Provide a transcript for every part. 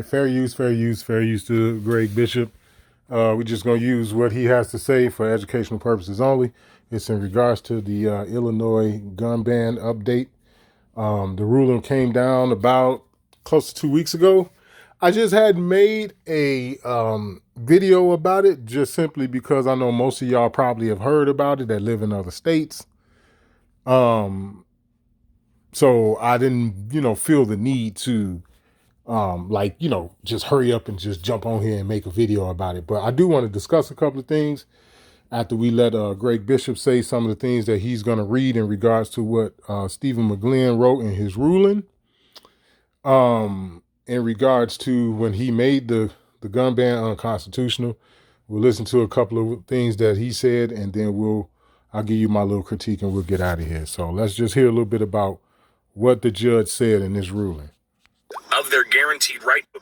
Fair use, fair use, fair use to Greg Bishop. We're just going to use what he has to say for educational purposes only. It's in regards to the Illinois gun ban update. The ruling came down about close to 2 weeks ago. I just had made a video about it just simply because I know most of y'all probably have heard about it that live in other states. So I didn't, feel the need to just hurry up and just jump on here and make a video about it. But I do want to discuss a couple of things after we let Greg Bishop say some of the things that he's going to read in regards to what Stephen McGlynn wrote in his ruling. In regards to when he made the gun ban unconstitutional, we'll listen to a couple of things that he said, and then I'll give you my little critique and we'll get out of here. So let's just hear a little bit about what the judge said in this ruling. Of their guaranteed right to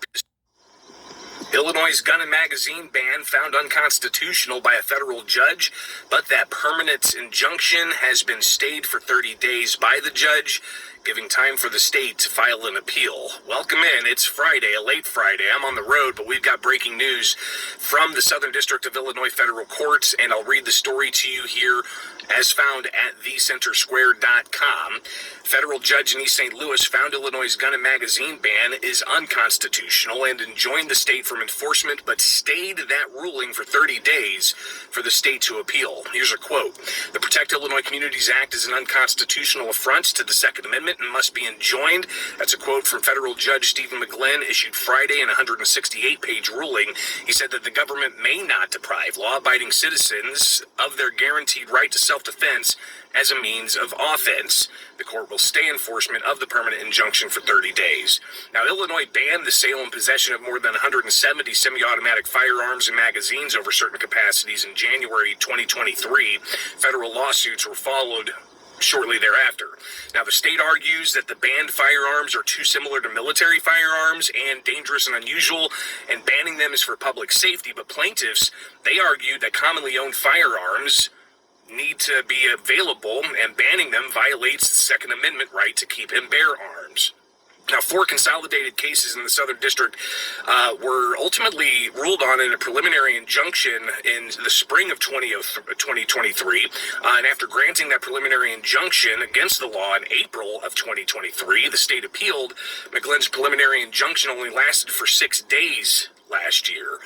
Illinois' gun and magazine ban found unconstitutional by a federal judge, but that permanent injunction has been stayed for 30 days by the judge, giving time for the state to file an appeal. Welcome in. It's Friday, a late Friday. I'm on the road, but we've got breaking news from the Southern District of Illinois Federal Courts, and I'll read the story to you here as found at thecentersquare.com. Federal judge in East St. Louis found Illinois' gun and magazine ban is unconstitutional and enjoined the state from enforcement, but stayed that ruling for 30 days for the state to appeal. Here's a quote. The Protect Illinois Communities Act is an unconstitutional affront to the Second Amendment and must be enjoined. That's a quote from federal judge Stephen McGlynn, issued Friday in a 168-page ruling. He said that the government may not deprive law-abiding citizens of their guaranteed right to self-defense as a means of offense. The court will stay enforcement of the permanent injunction for 30 days. Now, Illinois banned the sale and possession of more than 170 semi-automatic firearms and magazines over certain capacities in January 2023. Federal lawsuits were followed shortly thereafter. Now, the state argues that the banned firearms are too similar to military firearms and dangerous and unusual, and banning them is for public safety. But plaintiffs, they argue that commonly owned firearms need to be available, and banning them violates the Second Amendment right to keep and bear arms. Now, 4 consolidated cases in the Southern District were ultimately ruled on in a preliminary injunction in the spring of 2023. And after granting that preliminary injunction against the law in April of 2023, the state appealed. McGlynn's preliminary injunction only lasted for 6 days last year.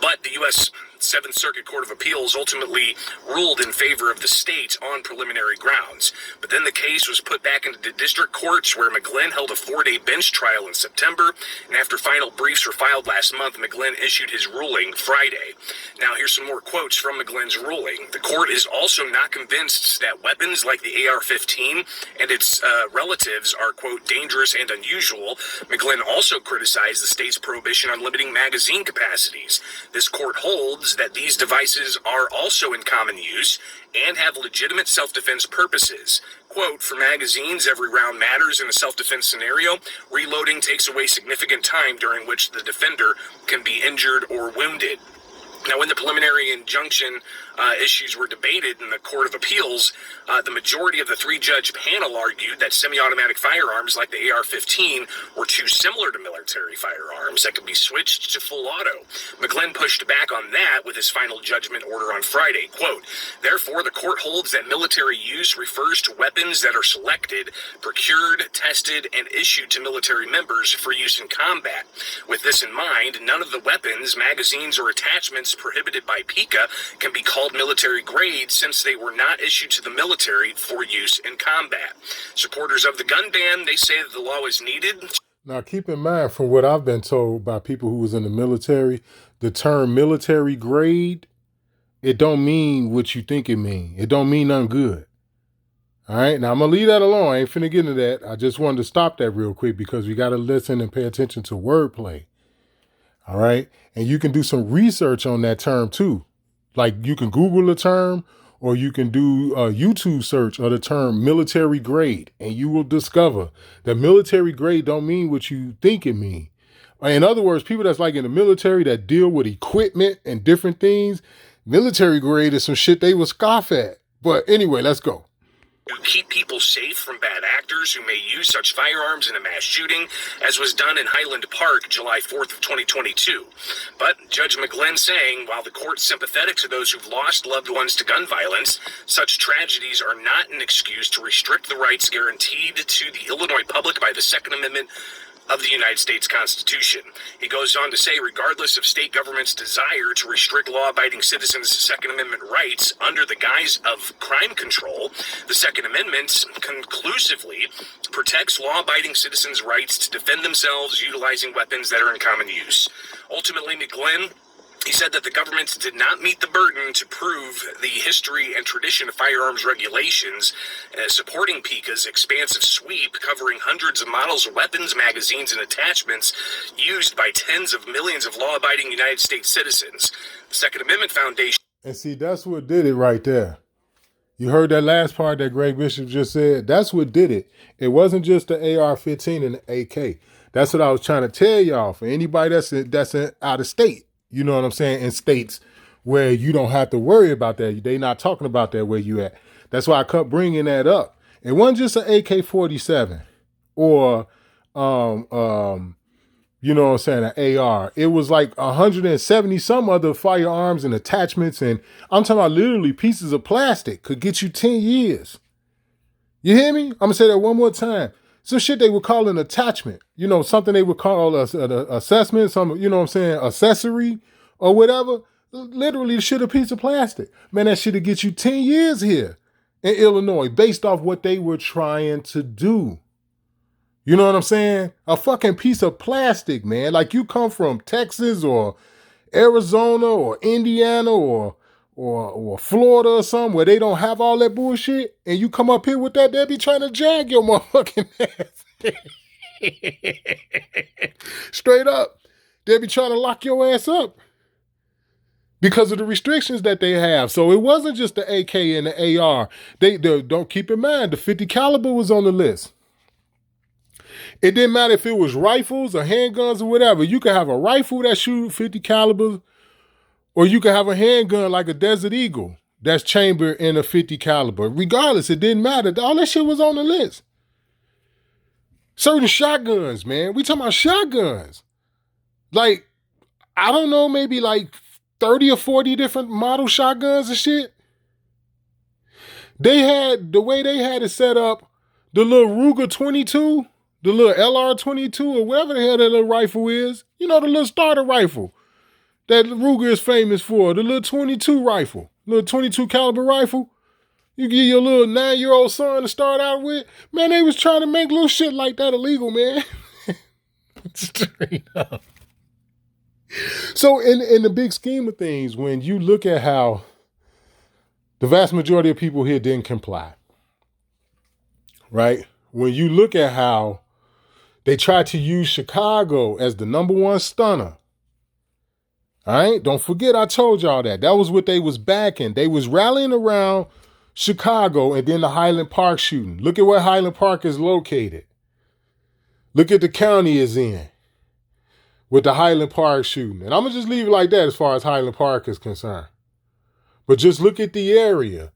But the U.S. Seventh Circuit Court of Appeals ultimately ruled in favor of the state on preliminary grounds. But then the case was put back into the district courts, where McGlynn held a 4-day bench trial in September. And after final briefs were filed last month, McGlynn issued his ruling Friday. Now, here's some more quotes from McGlynn's ruling. The court is also not convinced that weapons like the AR-15 and its relatives are, quote, dangerous and unusual. McGlynn also criticized the state's prohibition on limiting magazine capacities. This court holds that these devices are also in common use and have legitimate self-defense purposes. Quote, for magazines, every round matters in a self-defense scenario. Reloading takes away significant time during which the defender can be injured or wounded. Now, when the preliminary injunction issues were debated in the Court of Appeals, the majority of the 3-judge panel argued that semi-automatic firearms like the AR-15 were too similar to military firearms that could be switched to full auto. McGlynn pushed back on that with his final judgment order on Friday. Quote, therefore, the court holds that military use refers to weapons that are selected, procured, tested, and issued to military members for use in combat. With this in mind, none of the weapons, magazines, or attachments prohibited by PICA can be called military grade, since they were not issued to the military for use in combat. Supporters of the gun ban, they say that the law is needed. Now, keep in mind, from what I've been told by people who was in the military, the term military grade, it don't mean what you think it mean. It don't mean nothing good. All right, now I'm going to leave that alone. I ain't finna get into that. I just wanted to stop that real quick because we got to listen and pay attention to wordplay. All right, and you can do some research on that term too. Like, you can Google the term, or you can do a YouTube search of the term military grade, and you will discover that military grade don't mean what you think it mean. In other words, people that's like in the military that deal with equipment and different things, military grade is some shit they would scoff at. But anyway, let's go. to keep people safe from bad actors who may use such firearms in a mass shooting, as was done in Highland Park July 4th of 2022. But Judge McGlynn saying, while the court's sympathetic to those who've lost loved ones to gun violence, such tragedies are not an excuse to restrict the rights guaranteed to the Illinois public by the Second Amendment of the United States Constitution. He goes on to say, regardless of state government's desire to restrict law-abiding citizens' Second Amendment rights under the guise of crime control, the Second Amendment conclusively protects law-abiding citizens' rights to defend themselves utilizing weapons that are in common use. Ultimately, McGlynn, he said that the government did not meet the burden to prove the history and tradition of firearms regulations, supporting PICA's expansive sweep covering hundreds of models of weapons, magazines, and attachments used by tens of millions of law-abiding United States citizens. The Second Amendment Foundation... And see, that's what did it right there. You heard that last part that Greg Bishop just said? That's what did it. It wasn't just the AR-15 and the AK. That's what I was trying to tell y'all. For anybody that's out of state, you know what I'm saying, in states where you don't have to worry about that. They not talking about that where you at. That's why I kept bringing that up. It wasn't just an AK-47 or, you know what I'm saying, an AR. It was like 170 some other firearms and attachments. And I'm talking about literally pieces of plastic could get you 10 years. You hear me? I'm going to say that one more time. Some shit they would call an attachment, you know, something they would call an assessment, some, you know what I'm saying, accessory or whatever. Literally the shit a piece of plastic. Man, that shit'll get you 10 years here in Illinois based off what they were trying to do. You know what I'm saying? A fucking piece of plastic, man. Like you come from Texas or Arizona or Indiana or Florida or something where they don't have all that bullshit, and you come up here with that, they'll be trying to jag your motherfucking ass. Straight up. They'll be trying to lock your ass up because of the restrictions that they have. So it wasn't just the AK and the AR. They don't keep in mind, the 50 caliber was on the list. It didn't matter if it was rifles or handguns or whatever. You could have a rifle that shoot 50 calibers, or you could have a handgun like a Desert Eagle that's chambered in a 50 caliber. Regardless, it didn't matter. All that shit was on the list. Certain shotguns, man. We talking about shotguns. Like, I don't know, maybe like 30 or 40 different model shotguns and shit. They had, the way they had it set up, the little Ruger 22, the little LR-22 or whatever the hell that little rifle is. You know, the little starter rifle that Ruger is famous for, the little 22 rifle, little 22 caliber rifle. You give your little 9-year-old son to start out with. Man, they was trying to make little shit like that illegal, man. Straight up. So in the big scheme of things, when you look at how the vast majority of people here didn't comply, right? When you look at how they tried to use Chicago as the #1 stunner, all right? Don't forget I told y'all that. That was what they was backing. They was rallying around Chicago and then the Highland Park shooting. Look at where Highland Park is located. Look at the county it's in with the Highland Park shooting. And I'm going to just leave it like that as far as Highland Park is concerned. But just look at the area.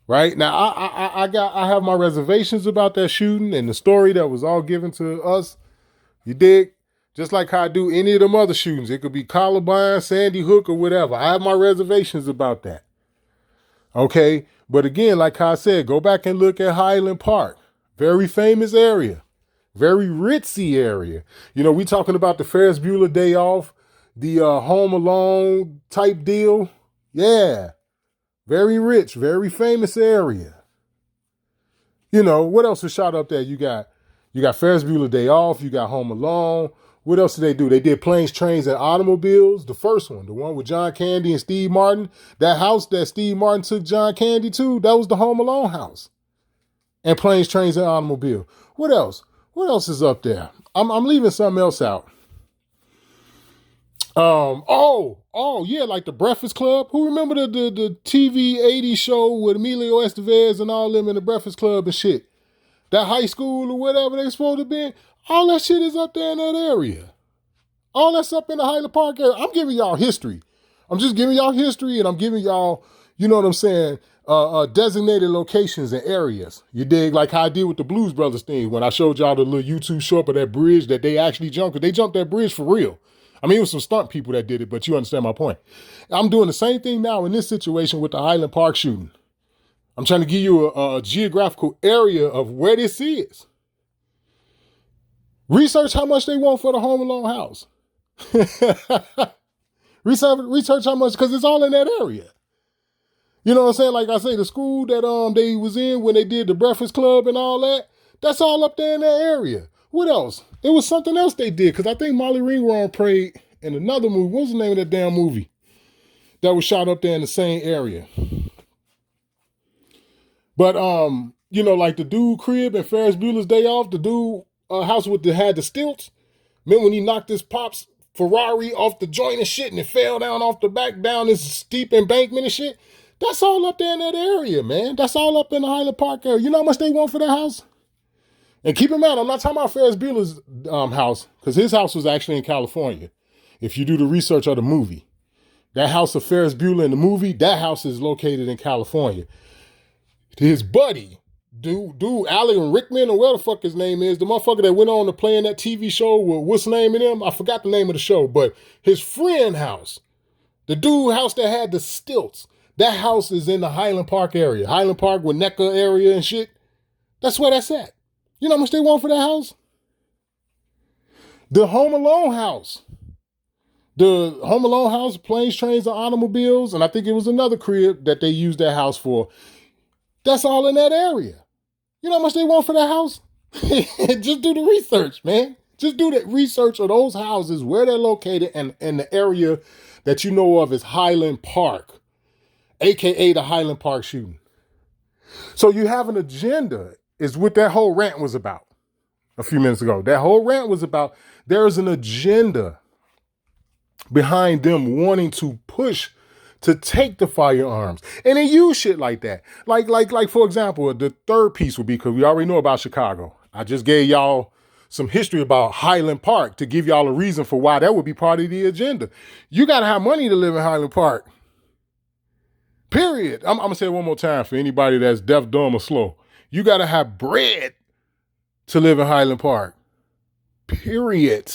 Right? Now, I have my reservations about that shooting and the story that was all given to us. You dig? Just like how I do any of them other shootings. It could be Columbine, Sandy Hook, or whatever. I have my reservations about that. Okay? But again, like I said, go back and look at Highland Park. Very famous area. Very ritzy area. You know, we talking about the Ferris Bueller Day Off, the Home Alone type deal. Yeah. Very rich, very famous area. You know, what else was shot up there? You got Ferris Bueller Day Off, you got Home Alone. What else did they do? They did Planes, Trains, and Automobiles. The first one, the one with John Candy and Steve Martin. That house that Steve Martin took John Candy to, that was the Home Alone house. And Planes, Trains, and Automobile. What else? What else is up there? I'm leaving something else out. Yeah, like the Breakfast Club. Who remember the TV 80s show with Emilio Estevez and all them in the Breakfast Club and shit? That high school or whatever they supposed to be. All that shit is up there in that area. All that's up in the Highland Park area. I'm giving y'all history. I'm just giving y'all history and I'm giving y'all, you know what I'm saying, designated locations and areas. You dig? Like how I did with the Blues Brothers thing when I showed y'all the little YouTube short of that bridge that they actually jumped. Because they jumped that bridge for real. I mean, it was some stunt people that did it, but you understand my point. I'm doing the same thing now in this situation with the Highland Park shooting. I'm trying to give you a geographical area of where this is. Research how much they want for the Home Alone house. research how much, because it's all in that area. You know what I'm saying? Like I say, the school that they was in when they did the Breakfast Club and all that, that's all up there in that area. What else? It was something else they did, because I think Molly Ringwald prayed in another movie. What's the name of that damn movie that was shot up there in the same area? But like the dude crib and Ferris Bueller's Day Off, the dude house had the stilts. Remember when he knocked his pop's Ferrari off the joint and shit, and it fell down off the back down this steep embankment and shit? That's all up there in that area, man. That's all up in the Highland Park area. You know how much they want for that house? And keep in mind, I'm not talking about Ferris Bueller's house, because his house was actually in California. If you do the research of the movie, that house of Ferris Bueller in the movie, that house is located in California. His buddy, dude, Alan Rickman, or whatever the fuck his name is, the motherfucker that went on to play in that TV show with what's the name of him? I forgot the name of the show, but his friend house, the dude house that had the stilts, that house is in the Highland Park area. Highland Park, Winnetka area and shit. That's where that's at. You know how much they want for that house? The Home Alone house. The Home Alone house, planes, trains, and automobiles, and I think it was another crib that they used that house for. That's all in that area. You know how much they want for that house? Just do the research, man. Just do the research of those houses, where they're located, and the area that you know of is Highland Park, a.k.a. the Highland Park shooting. So you have an agenda, is what that whole rant was about a few minutes ago. That whole rant was about there is an agenda behind them wanting to push to take the firearms and they use shit like that. Like for example, the third piece would be, because we already know about Chicago. I just gave y'all some history about Highland Park to give y'all a reason for why that would be part of the agenda. You got to have money to live in Highland Park. Period. I'm going to say it one more time for anybody that's deaf, dumb, or slow. You got to have bread to live in Highland Park. Period.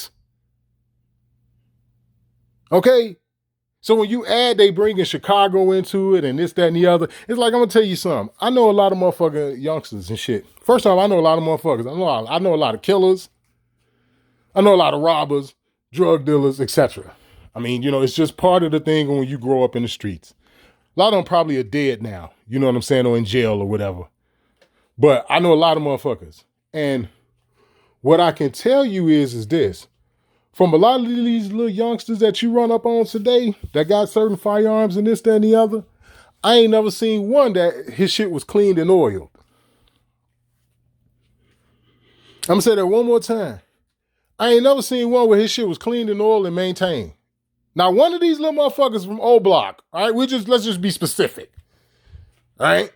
Okay? So when you add, they bring in Chicago into it and this, that, and the other, it's like, I'm going to tell you something. I know a lot of motherfucking youngsters and shit. First off, I know a lot of motherfuckers. I know a lot of killers. I know a lot of robbers, drug dealers, etc. I mean, it's just part of the thing when you grow up in the streets. A lot of them probably are dead now, you know what I'm saying, or in jail or whatever. But I know a lot of motherfuckers. And what I can tell you is this. From a lot of these little youngsters that you run up on today that got certain firearms and this, that, and the other, I ain't never seen one that his shit was cleaned and oiled. I'm going to say that one more time. I ain't never seen one where his shit was cleaned and oiled and maintained. Now, one of these little motherfuckers from O Block, all right, let's just be specific, all right?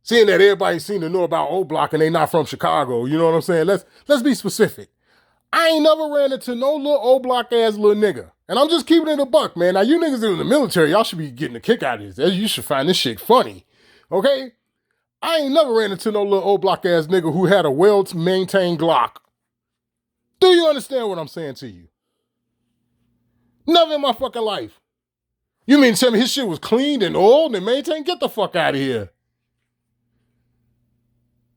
Seeing that everybody seem to know about O Block and they not from Chicago, you know what I'm saying? Let's be specific. I ain't never ran into no little O Block ass little nigga. And I'm just keeping it a buck, man. Now, you niggas in the military, y'all should be getting a kick out of this. You should find this shit funny, okay? I ain't never ran into no little O Block ass nigga who had a well-maintained Glock. Do you understand what I'm saying to you? Never in my fucking life. You mean to tell me his shit was cleaned and oiled and maintained? Get the fuck out of here.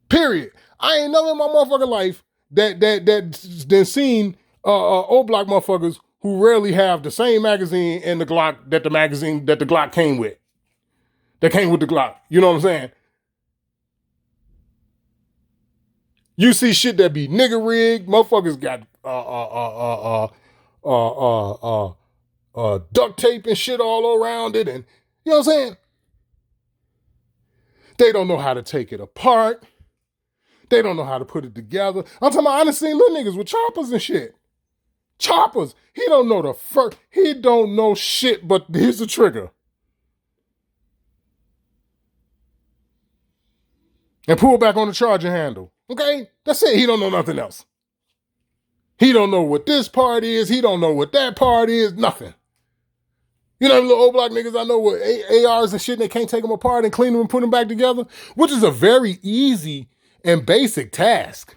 Period. I ain't never in my motherfucking life that seen O Block motherfuckers who rarely have the same magazine in the Glock that the Glock came with. That came with the Glock. You know what I'm saying? You see shit that be nigga rigged. Motherfuckers got duct tape and shit all around it, and you know what I'm saying? They don't know how to take it apart. They don't know how to put it together. I'm talking about, I done seen little niggas with choppers and shit. Choppers. He don't know he don't know shit, but here's the trigger. And pull back on the charger handle. Okay? That's it. He don't know nothing else. He don't know what this part is. He don't know what that part is. Nothing. You know, them little old block niggas I know with ARs and shit, and they can't take them apart and clean them and put them back together, which is a very easy and basic task.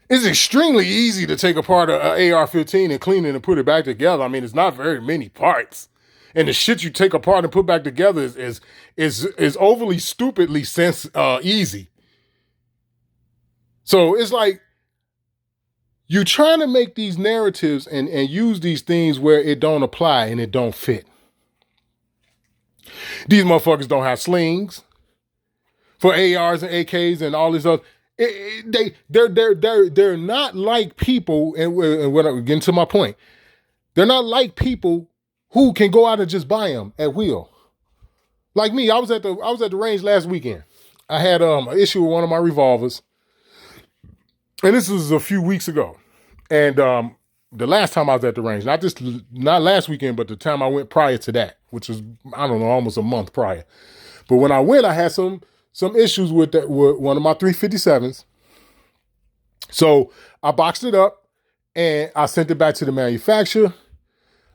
It's extremely easy to take apart an AR-15 and clean it and put it back together. I mean, it's not very many parts. And the shit you take apart and put back together is overly stupidly easy. So it's like, you trying to make these narratives and use these things where it don't apply and it don't fit. These motherfuckers don't have slings for ARs and AKs and all this other. They're not like people, and when I'm getting to my point, they're not like people who can go out and just buy them at will. Like me, I was at the range last weekend. I had an issue with one of my revolvers, and this was a few weeks ago. And the last time I was at the range, not last weekend, but the time I went prior to that, which was, I don't know, almost a month prior. But when I went, I had some issues with one of my 357s. So I boxed it up and I sent it back to the manufacturer.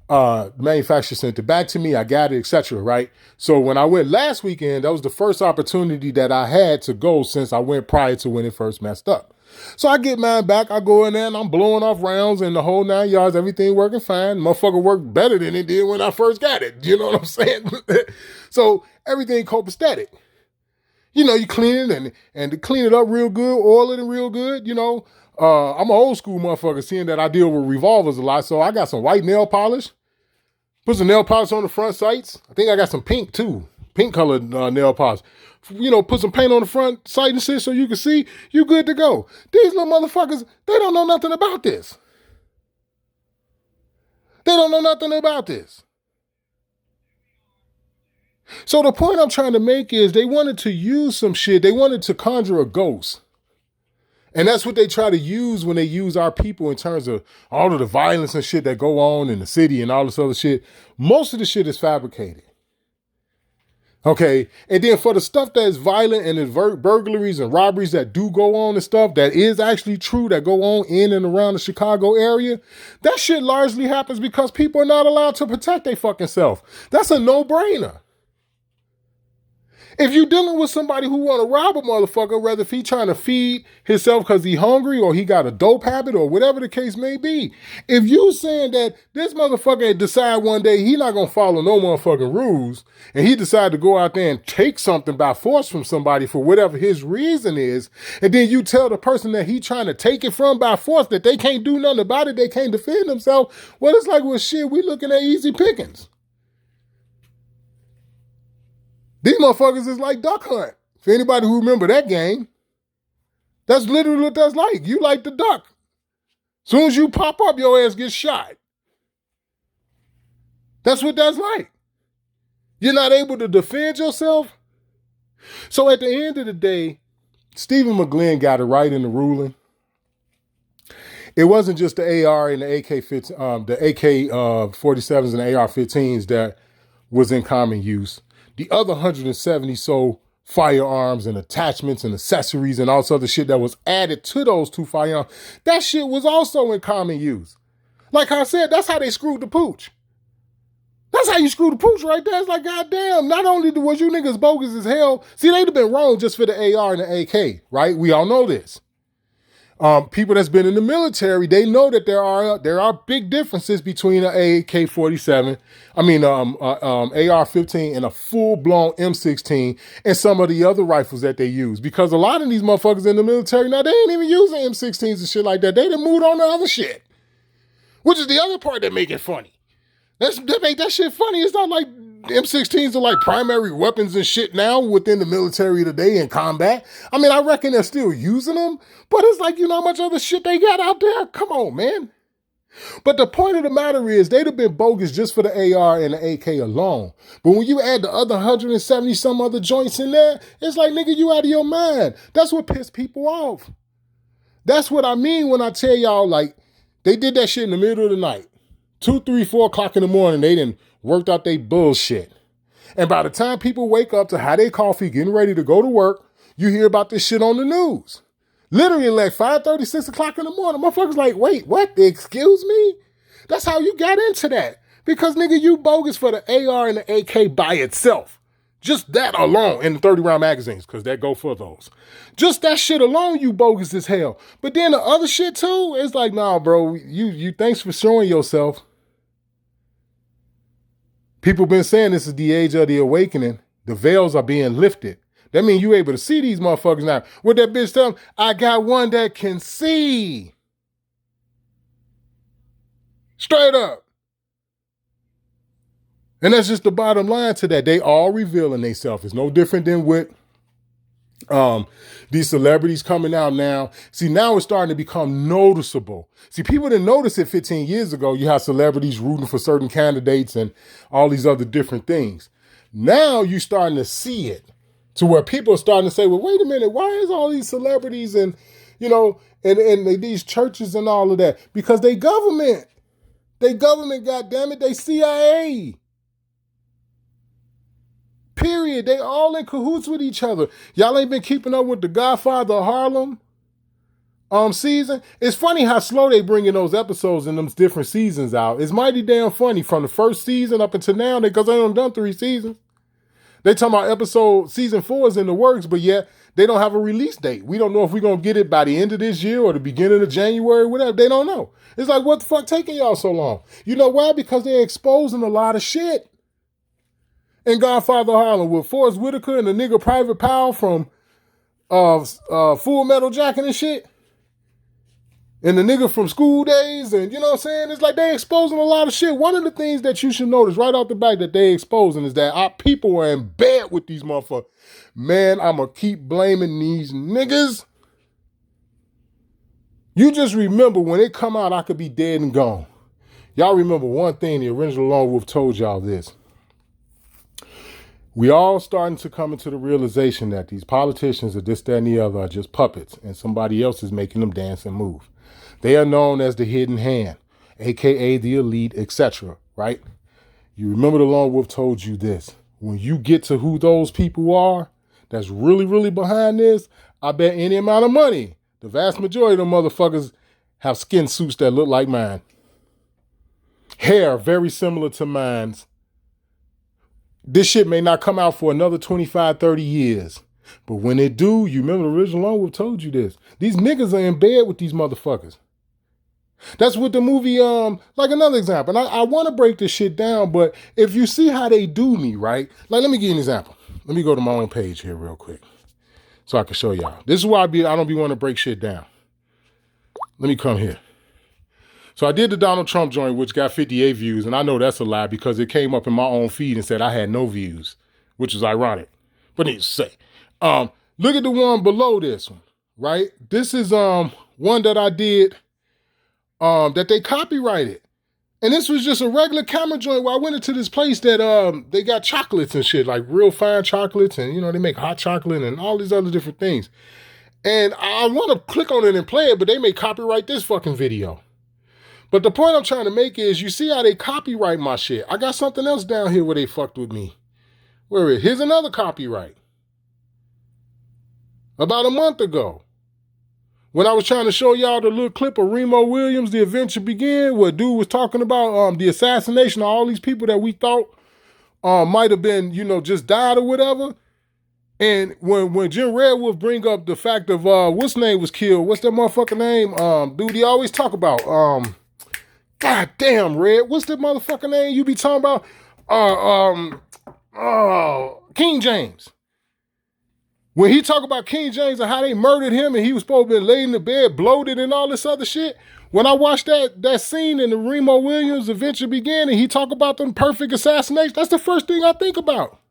The manufacturer sent it back to me. I got it, etc. Right. So when I went last weekend, that was the first opportunity that I had to go since I went prior to when it first messed up. So I get mine back. I go in there and I'm blowing off rounds and the whole 9 yards. Everything working fine. Motherfucker worked better than it did when I first got it. You know what I'm saying? So everything copacetic. You know, you clean it and to clean it up real good, oil it real good. You know, I'm an old school motherfucker, seeing that I deal with revolvers a lot. So I got some white nail polish. Put some nail polish on the front sights. I think I got some pink too. Pink colored nail polish. You know, put some paint on the front sight and shit so you can see. You good to go. These little motherfuckers, they don't know nothing about this. They don't know nothing about this. So the point I'm trying to make is they wanted to use some shit. They wanted to conjure a ghost. And that's what they try to use when they use our people in terms of all of the violence and shit that go on in the city and all this other shit. Most of the shit is fabricated. Okay, and then for the stuff that is violent and the burglaries and robberies that do go on and stuff that is actually true that go on in and around the Chicago area, that shit largely happens because people are not allowed to protect their fucking self. That's a no-brainer. If you're dealing with somebody who want to rob a motherfucker, whether if he trying to feed himself because he hungry or he got a dope habit or whatever the case may be, if you saying that this motherfucker decide one day he not going to follow no motherfucking rules and he decide to go out there and take something by force from somebody for whatever his reason is, and then you tell the person that he trying to take it from by force that they can't do nothing about it, they can't defend themselves, well, it's like, well, shit, we looking at easy pickings. These motherfuckers is like Duck Hunt. For anybody who remember that game, that's literally what that's like. You like the duck. Soon as you pop up, your ass gets shot. That's what that's like. You're not able to defend yourself. So at the end of the day, Stephen McGlynn got it right in the ruling. It wasn't just the AR and the AK-47s and the AR-15s that was in common use. The other 170 so firearms and attachments and accessories and all this other shit that was added to those two firearms, that shit was also in common use. Like I said, that's how they screwed the pooch. That's how you screw the pooch right there. It's like, goddamn, not only was you niggas bogus as hell, see, they'd have been wrong just for the AR and the AK, right? We all know this. People that's been in the military, they know that there are big differences between an AK-47, AR-15 and a full-blown M16 and some of the other rifles that they use. Because a lot of these motherfuckers in the military, now they ain't even using M16s and shit like that. They done moved on to other shit. Which is the other part that make it funny. That make that shit funny. It's not like M16s are like primary weapons and shit now within the military today in combat. I mean, I reckon they're still using them, but it's like, you know how much other shit they got out there? Come on, man. But the point of the matter is they'd have been bogus just for the AR and the AK alone. But when you add the other 170 some other joints in there, it's like, nigga, you out of your mind. That's what pissed people off. That's what I mean when I tell y'all, like, they did that shit in the middle of the night. 2, 3, 4 o'clock in the morning, they done worked out they bullshit. And by the time people wake up to have their coffee, getting ready to go to work, you hear about this shit on the news. Literally like 5:30, 6 o'clock in the morning. Motherfuckers like, wait, what? Excuse me? That's how you got into that. Because, nigga, you bogus for the AR and the AK by itself. Just that alone in the 30-round magazines, because that go for those. Just that shit alone, you bogus as hell. But then the other shit too, it's like, nah, bro, you thanks for showing yourself. People been saying this is the age of the awakening. The veils are being lifted. That means you able to see these motherfuckers now. What that bitch tell them? I got one that can see. Straight up. And that's just the bottom line to that. They all revealing themselves. It's no different than with these celebrities coming out now. See, now it's starting to become noticeable. See, people didn't notice it 15 years ago. You have celebrities rooting for certain candidates and all these other different things. Now you're starting to see it to where people are starting to say, well, wait a minute, why is all these celebrities and, and these churches and all of that? Because they government, goddammit, they CIA. Period. They all in cahoots with each other. Y'all ain't been keeping up with the Godfather of Harlem season. It's funny how slow they bringing those episodes in them different seasons out. It's mighty damn funny from the first season up until now because they done 3 seasons. They talking about season 4 is in the works, but yet they don't have a release date. We don't know if we're going to get it by the end of this year or the beginning of January, whatever. They don't know. It's like, what the fuck taking y'all so long? You know why? Because they're exposing a lot of shit. In Godfather Harlem with Forrest Whitaker and the nigga Private Powell from Full Metal Jacket and shit. And the nigga from School Days, and you know what I'm saying? It's like they exposing a lot of shit. One of the things that you should notice right off the bat that they exposing is that our people are in bed with these motherfuckers. Man, I'ma keep blaming these niggas. You just remember when it come out, I could be dead and gone. Y'all remember one thing, the original Lone Wolf told y'all this. We all starting to come into the realization that these politicians or this, that, and the other are just puppets and somebody else is making them dance and move. They are known as the hidden hand, aka the elite, etc., right? You remember the Lone Wolf told you this. When you get to who those people are that's really, really behind this, I bet any amount of money, the vast majority of them motherfuckers have skin suits that look like mine. Hair very similar to mine's. This shit may not come out for another 25, 30 years. But when it do, you remember the original Lone Wolf told you this. These niggas are in bed with these motherfuckers. That's what the movie, like another example. And I want to break this shit down, but if you see how they do me, right? Like, let me give you an example. Let me go to my own page here real quick so I can show y'all. This is why I don't be wanting to break shit down. Let me come here. So I did the Donald Trump joint, which got 58 views, and I know that's a lie because it came up in my own feed and said I had no views, which is ironic. But needless to say, look at the one below this one, right? This is one that I did that they copyrighted. And this was just a regular camera joint where I went into this place that they got chocolates and shit, like real fine chocolates, and they make hot chocolate and all these other different things. And I want to click on it and play it, but they may copyright this fucking video. But the point I'm trying to make is, you see how they copyright my shit. I got something else down here where they fucked with me. Where is it? Here's another copyright. About a month ago, when I was trying to show y'all the little clip of Remo Williams, The Adventure Began, where dude was talking about the assassination of all these people that we thought might have been, just died or whatever. And when Jim Redwolf bring up the fact of what's name was killed, what's that motherfucker name? Dude, he always talk about God damn, Red. What's that motherfucker name you be talking about? King James. When he talk about King James and how they murdered him and he was supposed to be laid in the bed, bloated and all this other shit. When I watched that scene in the Remo Williams Adventure Began and he talk about them perfect assassinations, that's the first thing I think about.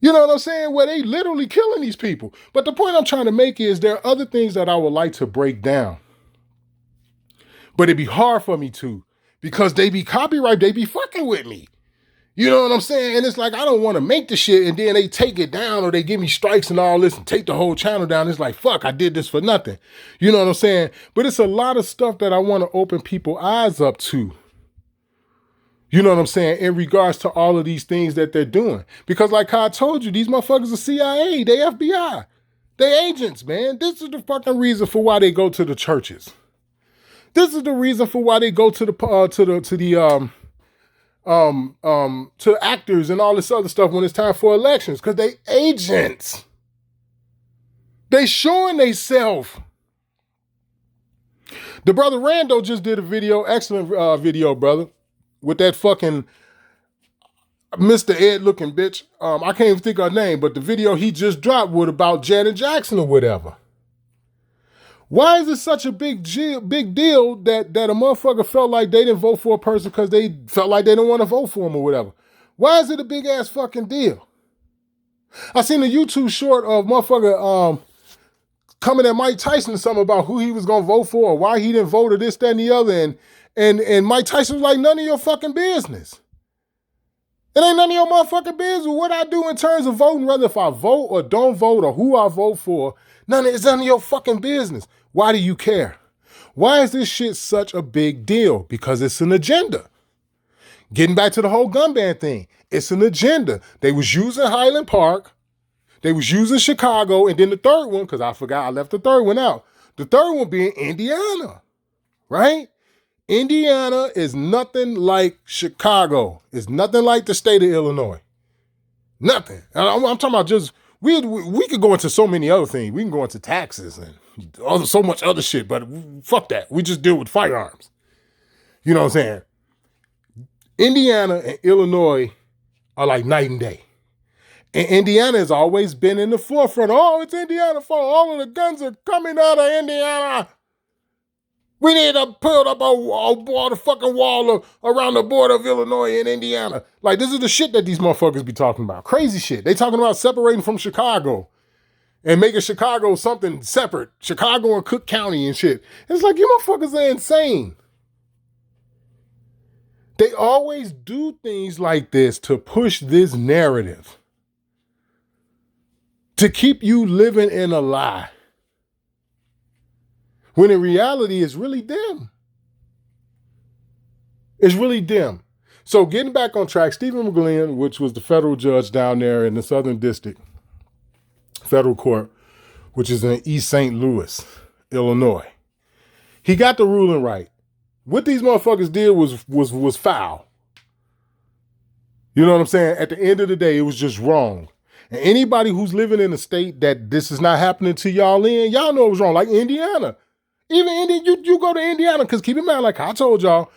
You know what I'm saying? Where they literally killing these people. But the point I'm trying to make is there are other things that I would like to break down. But it'd be hard for me to, because they be copyright, they be fucking with me. You know what I'm saying? And it's like, I don't want to make the shit and then they take it down or they give me strikes and all this and take the whole channel down. It's like, fuck, I did this for nothing. You know what I'm saying? But it's a lot of stuff that I want to open people's eyes up to. You know what I'm saying? In regards to all of these things that they're doing. Because like I told you, these motherfuckers are CIA, they FBI, they agents, man. This is the fucking reason for why they go to the churches. This is the reason for why they go to the to actors and all this other stuff when it's time for elections, because they agents. They showing they self. The brother Rando just did a video, excellent video, brother, with that fucking Mr. Ed looking bitch. I can't even think of her name, but the video he just dropped with about Janet Jackson or whatever. Why is it such a big deal that a motherfucker felt like they didn't vote for a person because they felt like they didn't want to vote for him or whatever? Why is it a big ass fucking deal? I seen a YouTube short of motherfucker coming at Mike Tyson or something about who he was gonna vote for or why he didn't vote or this, that, and the other, and Mike Tyson was like, none of your fucking business. It ain't none of your motherfucking business what I do in terms of voting, whether if I vote or don't vote or who I vote for. It's none of your fucking business. Why do you care? Why is this shit such a big deal? Because it's an agenda. Getting back to the whole gun ban thing, it's an agenda. They was using Highland Park, they was using Chicago, and then the third one, because I forgot I left the third one out. The third one being Indiana, right? Indiana is nothing like Chicago. It's nothing like the state of Illinois. Nothing. I'm talking about just, we could go into so many other things. We can go into taxes and so much other shit, but fuck that. We just deal with firearms. You know what I'm saying? Indiana and Illinois are like night and day. And Indiana has always been in the forefront. Oh, it's Indiana for all of the guns are coming out of Indiana. We need to put up a fucking wall around the border of Illinois and Indiana. Like, this is the shit that these motherfuckers be talking about. Crazy shit. They talking about separating from Chicago and making Chicago something separate. Chicago and Cook County and shit. It's like, you motherfuckers are insane. They always do things like this to push this narrative, to keep you living in a lie, when in reality it's really them. It's really them. So getting back on track, Stephen McGlynn, which was the federal judge down there in the Southern District Federal Court, which is in East St. Louis, Illinois, he got the ruling right. What these motherfuckers did was foul. You know what I'm saying? At the end of the day, it was just wrong. And anybody who's living in a state that this is not happening to y'all in, y'all know it was wrong. Like Indiana. Even Indiana, you go to Indiana, because keep in mind, like I told y'all,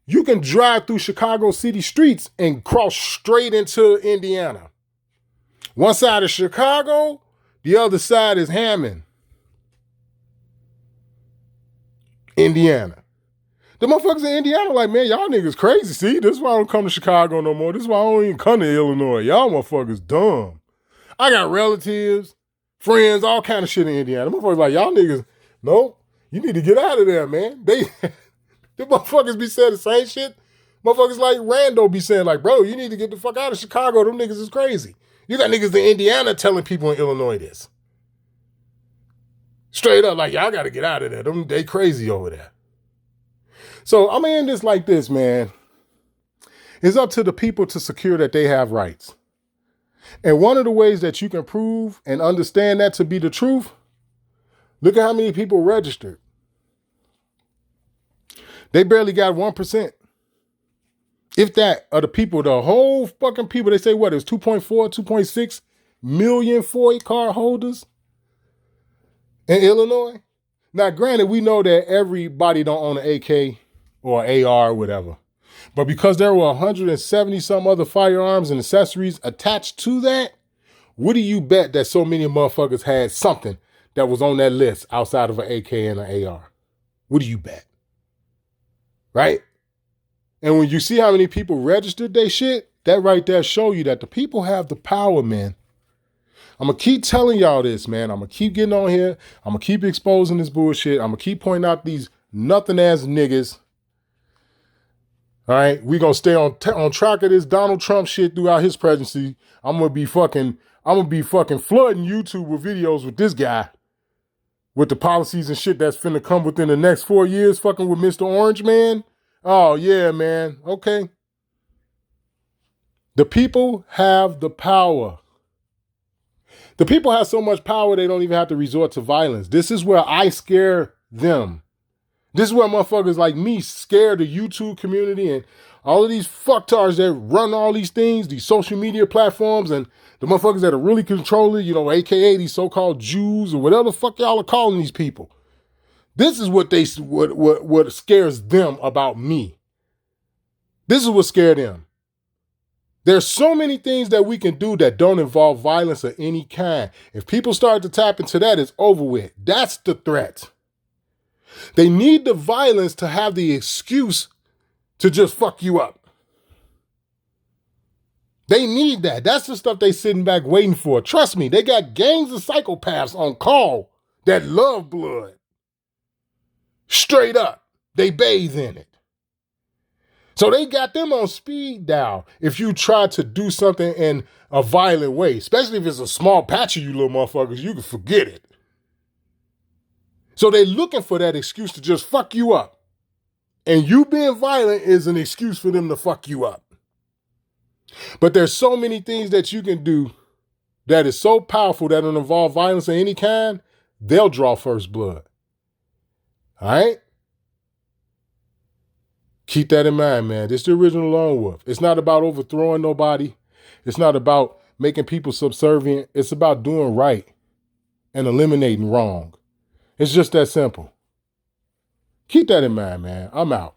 you can drive through Chicago city streets and cross straight into Indiana. One side is Chicago, the other side is Hammond, Indiana. The motherfuckers in Indiana like, man, y'all niggas crazy. See, this is why I don't come to Chicago no more. This is why I don't even come to Illinois. Y'all motherfuckers dumb. I got relatives, friends, all kind of shit in Indiana. The motherfuckers like, y'all niggas, nope, you need to get out of there, man. The motherfuckers be saying the same shit. Motherfuckers like Rando be saying like, bro, you need to get the fuck out of Chicago. Them niggas is crazy. You got niggas in Indiana telling people in Illinois this. Straight up, like, y'all got to get out of there. They crazy over there. So I'm going to end this like this, man. It's up to the people to secure that they have rights. And one of the ways that you can prove and understand that to be the truth, look at how many people registered. They barely got 1%. If that, of the people, the whole fucking people, they say what, it was 2.4, 2.6 million FOIA card holders in Illinois. Now, granted, we know that everybody don't own an AK or AR or whatever. But because there were 170 some other firearms and accessories attached to that, what do you bet that so many motherfuckers had something that was on that list outside of an AK and an AR? What do you bet? Right? And when you see how many people registered they shit, that right there show you that the people have the power, man. I'm going to keep telling y'all this, man. I'm going to keep getting on here. I'm going to keep exposing this bullshit. I'm going to keep pointing out these nothing-ass niggas. All right? We're going to stay on track of this Donald Trump shit throughout his presidency. I'm going to be fucking flooding YouTube with videos with this guy, with the policies and shit that's finna come within the next 4 years, fucking with Mr. Orange Man. Oh, yeah, man. Okay. The people have the power. The people have so much power they don't even have to resort to violence. This is where I scare them. This is where motherfuckers like me scare the YouTube community and all of these fucktards that run all these things, these social media platforms, and the motherfuckers that are really controlling, aka these so-called Jews or whatever the fuck y'all are calling these people. This is what scares them about me. This is what scared them. There's so many things that we can do that don't involve violence of any kind. If people start to tap into that, it's over with. That's the threat. They need the violence to have the excuse to just fuck you up. They need that. That's the stuff they sitting back waiting for. Trust me, they got gangs of psychopaths on call that love blood. Straight up. They bathe in it. So they got them on speed dial if you try to do something in a violent way, especially if it's a small patch of you little motherfuckers, you can forget it. So they looking for that excuse to just fuck you up. And you being violent is an excuse for them to fuck you up. But there's so many things that you can do that is so powerful that don't involve violence of any kind, they'll draw first blood. All right? Keep that in mind, man. This is the original Lone Wolf. It's not about overthrowing nobody. It's not about making people subservient. It's about doing right and eliminating wrong. It's just that simple. Keep that in mind, man. I'm out.